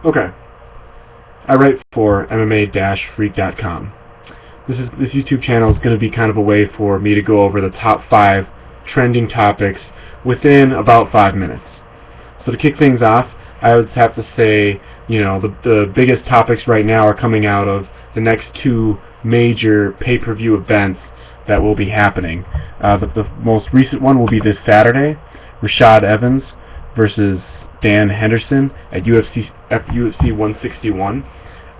Okay. I write for MMA-Freak.com. This YouTube channel is going to be kind of a way for me to go over the top 5 trending topics within about 5 minutes. So to kick things off, I would have to say, the biggest topics right now are coming out of the next 2 major pay-per-view events that will be happening. The most recent one will be this Saturday, Rashad Evans versus Dan Henderson at UFC 161.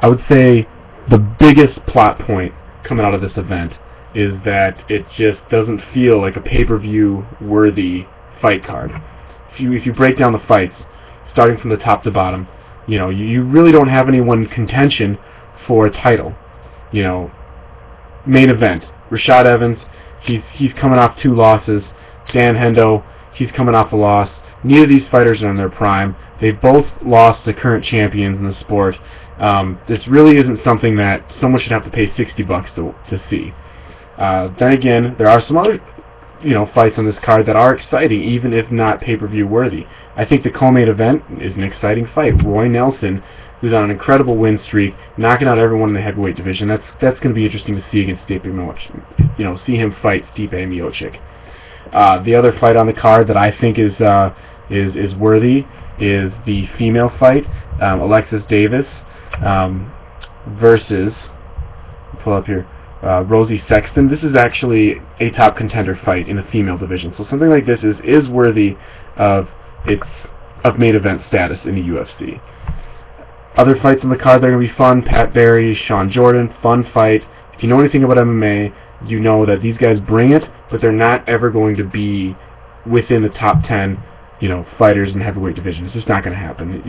I would say the biggest plot point coming out of this event is that it just doesn't feel like a pay-per-view worthy fight card. If you break down the fights, starting from the top to bottom, you really don't have anyone in contention for a title. Main event, Rashad Evans, he's coming off 2 losses. Dan Hendo, he's coming off a loss. Neither of these fighters are in their prime. They've both lost the current champions in the sport. This really isn't something that someone should have to pay $60 to see. Then again, there are some other fights on this card that are exciting, even if not pay-per-view worthy. I think the co-main event is an exciting fight. Roy Nelson, who's on an incredible win streak, knocking out everyone in the heavyweight division. That's going to be interesting to see against Stipe Miocic. See him fight Stipe Miocic. The other fight on the card that I think is worthy is the female fight, Alexis Davis versus, pull up here, Rosie Sexton. This is actually a top contender fight in the female division, so something like this is worthy of main event status in the UFC. Other fights on the card that are going to be fun: Pat Barry, Sean Jordan, fun fight. If you know anything about MMA, you know that these guys bring it, but they're not ever going to be within the top 10, fighters in the heavyweight division. It's just not going to happen.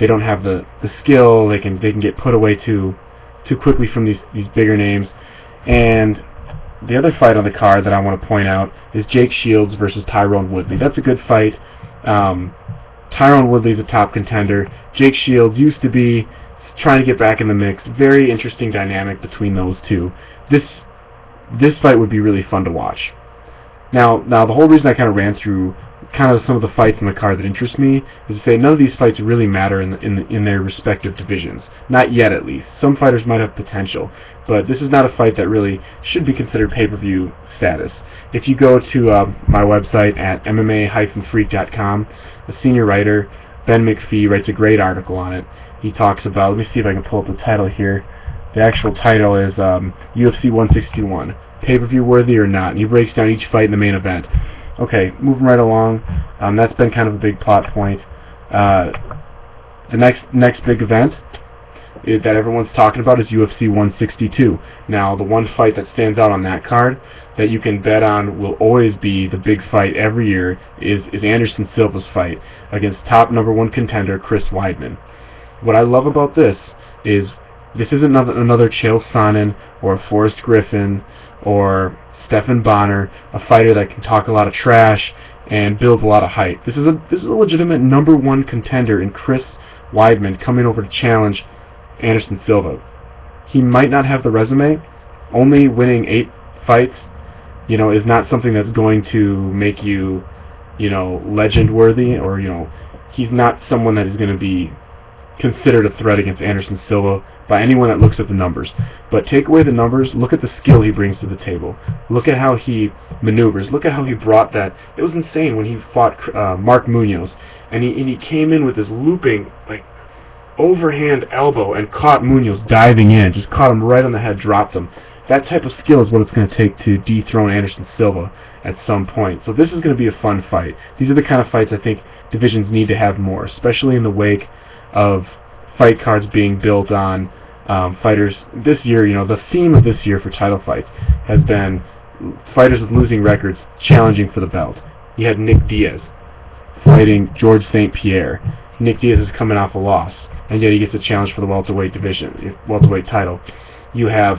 They don't have the skill. They can get put away too quickly from these bigger names. And the other fight on the card that I want to point out is Jake Shields versus Tyron Woodley. That's a good fight. Tyron Woodley's a top contender. Jake Shields used to be trying to get back in the mix. Very interesting dynamic between those two. This fight would be really fun to watch. Now the whole reason I kind of ran through kind of some of the fights in the card that interest me is to say none of these fights really matter in their respective divisions. Not yet, at least. Some fighters might have potential, but this is not a fight that really should be considered pay-per-view status. If you go to my website at MMA-Freak.com, the senior writer, Ben McPhee, writes a great article on it. He talks about, let me see if I can pull up the title here. The actual title is UFC 161, pay-per-view worthy or not, and he breaks down each fight in the main event. Okay, moving right along, that's been kind of a big plot point. The next big event that everyone's talking about is UFC 162. Now, the one fight that stands out on that card that you can bet on will always be the big fight every year is Anderson Silva's fight against top #1 contender Chris Weidman. What I love about this is this isn't another Chael Sonnen or Forrest Griffin or Stephan Bonner, a fighter that can talk a lot of trash and build a lot of hype. This is a legitimate #1 contender in Chris Weidman coming over to challenge Anderson Silva. He might not have the resume. Only winning 8 fights, is not something that's going to make you, legend worthy, or he's not someone that is going to be considered a threat against Anderson Silva by anyone that looks at the numbers. But take away the numbers, look at the skill he brings to the table. Look at how he maneuvers. Look at how he brought that. It was insane when he fought Mark Munoz, and he came in with this looping, overhand elbow and caught Munoz diving in, just caught him right on the head, dropped him. That type of skill is what it's going to take to dethrone Anderson Silva at some point. So this is going to be a fun fight. These are the kind of fights I think divisions need to have more, especially in the wake of fight cards being built on fighters. This year, the theme of this year for title fights has been fighters with losing records challenging for the belt. You had Nick Diaz fighting George St. Pierre. Nick Diaz is coming off a loss, and yet he gets a challenge for the welterweight title. You have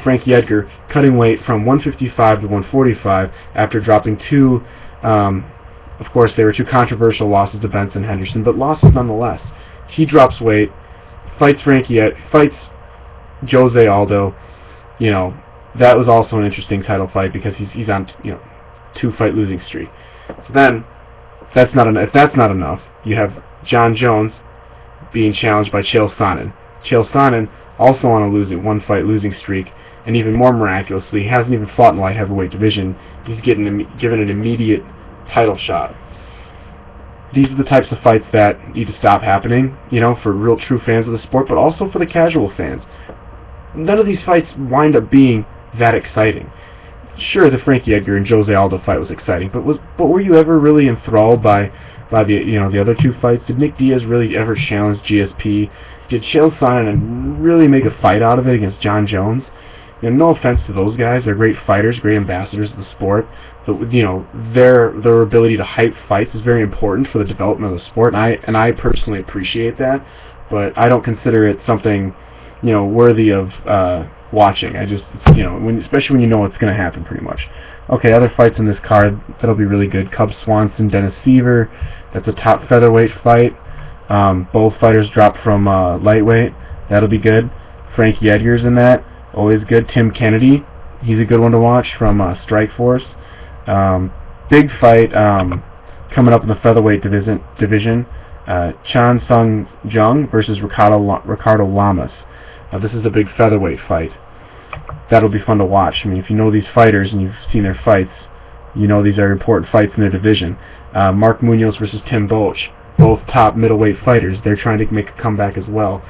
Frankie Edgar cutting weight from 155 to 145 after dropping 2. Of course, they were 2 controversial losses to Benson Henderson, but losses nonetheless. He drops weight, fights fights Jose Aldo. That was also an interesting title fight because he's on 2-fight losing streak. So then, if that's not enough, you have John Jones being challenged by Chael Sonnen. Chael Sonnen also on a one-fight losing streak, and even more miraculously, he hasn't even fought in the light heavyweight division. He's given an immediate title shot. These are the types of fights that need to stop happening, for real true fans of the sport, but also for the casual fans. None of these fights wind up being that exciting. Sure, the Frankie Edgar and Jose Aldo fight was exciting, but were you ever really enthralled by the other two fights? Did Nick Diaz really ever challenge GSP? Did Chael Sonnen really make a fight out of it against John Jones? No offense to those guys, they're great fighters, great ambassadors of the sport. But their ability to hype fights is very important for the development of the sport, and I personally appreciate that. But I don't consider it something worthy of watching. I just especially when you know what's going to happen, pretty much. Okay, other fights in this card that'll be really good. Cub Swanson, Dennis Seaver. That's a top featherweight fight. Both fighters dropped from lightweight. That'll be good. Frankie Edgar's in that. Always good. Tim Kennedy. He's a good one to watch from Strikeforce. Big fight coming up in the featherweight division. Chan Sung Jung versus Ricardo Lamas. This is a big featherweight fight. That'll be fun to watch. I mean, if you know these fighters and you've seen their fights, you know these are important fights in their division. Mark Munoz versus Tim Boetsch, both top middleweight fighters. They're trying to make a comeback as well.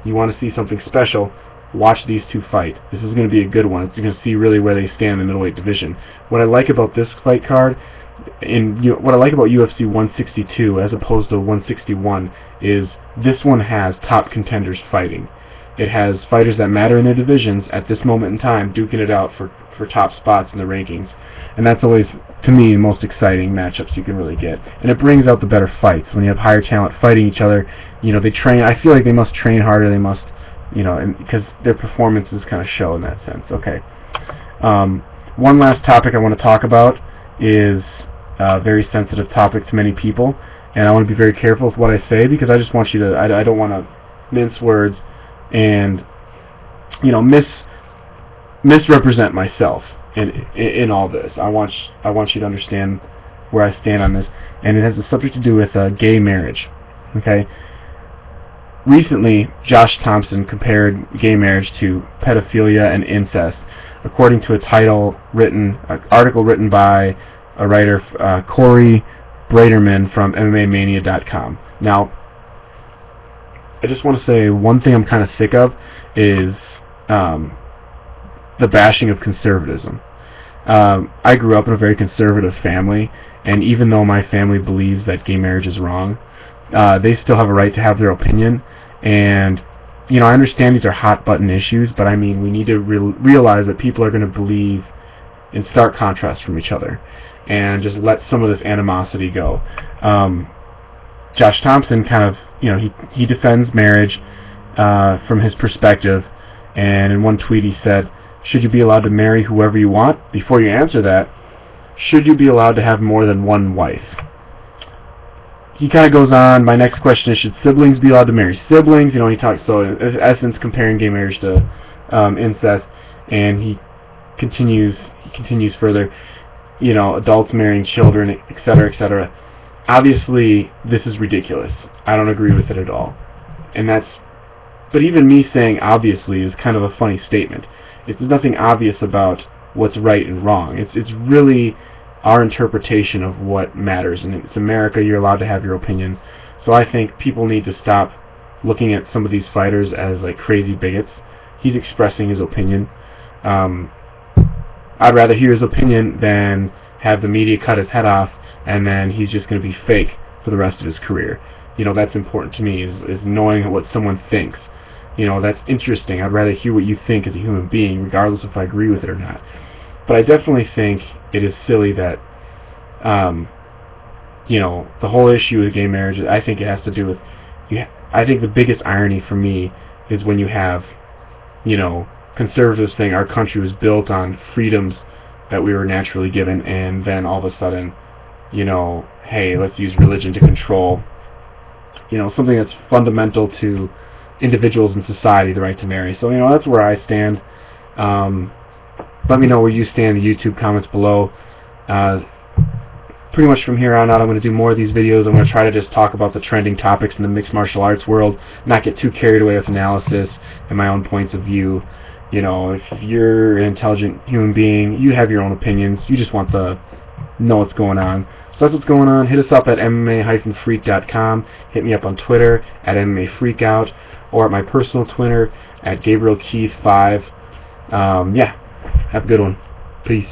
You want to see something special, watch these two fight. This is going to be a good one. You're going to see really where they stand in the middleweight division. What I like about this fight card, what I like about UFC 162 as opposed to 161, is this one has top contenders fighting. It has fighters that matter in their divisions at this moment in time, duking it out for top spots in the rankings. And that's always, to me, the most exciting matchups you can really get. And it brings out the better fights. When you have higher talent fighting each other, they train. I feel like they must train harder. They must, because their performances kind of show in that sense. Okay. One last topic I want to talk about is a very sensitive topic to many people. And I want to be very careful with what I say, because I just want you to, I don't want to mince words and misrepresent myself in all this. I want you to understand where I stand on this, and it has a subject to do with gay marriage. Okay. Recently, Josh Thomson compared gay marriage to pedophilia and incest, according to an article written by a writer, Corey Braderman from MMAmania.com. Now, I just want to say one thing I'm kind of sick of is the bashing of conservatism. I grew up in a very conservative family, and even though my family believes that gay marriage is wrong, they still have a right to have their opinion. And I understand these are hot-button issues, but I mean, we need to realize that people are going to believe in stark contrast from each other, and just let some of this animosity go. Josh Thomson kind of, he defends marriage from his perspective, and in one tweet he said, "Should you be allowed to marry whoever you want? Before you answer that, should you be allowed to have more than one wife?" He kind of goes on, my next question is, should siblings be allowed to marry siblings? He talks, so in essence, comparing gay marriage to incest, and he continues further, adults marrying children, etc., etc. Obviously, this is ridiculous. I don't agree with it at all. But even me saying obviously is kind of a funny statement. There's nothing obvious about what's right and wrong. It's really our interpretation of what matters, and it's America. You're allowed to have your opinion. So I think people need to stop looking at some of these fighters as like crazy bigots. He's expressing his opinion. I'd rather hear his opinion than have the media cut his head off, and then he's just going to be fake for the rest of his career. That's important to me, is knowing what someone thinks. That's interesting. I'd rather hear what you think as a human being, regardless if I agree with it or not. But I definitely think it is silly that, the whole issue with gay marriage, I think it has to do with, I think the biggest irony for me is when you have, conservatives saying our country was built on freedoms that we were naturally given, and then all of a sudden, hey, let's use religion to control, something that's fundamental to individuals in society, the right to marry. So, that's where I stand. Let me know where you stand in the YouTube comments below. pretty much from here on out, I'm going to do more of these videos. I'm going to try to just talk about the trending topics in the mixed martial arts world, not get too carried away with analysis and my own points of view. You know, if you're an intelligent human being, you have your own opinions. You just want to know what's going on. So that's what's going on. Hit us up at MMA-freak.com. Hit me up on Twitter at MMAFreakout, or at my personal Twitter at GabrielKeith5. Yeah, have a good one. Peace.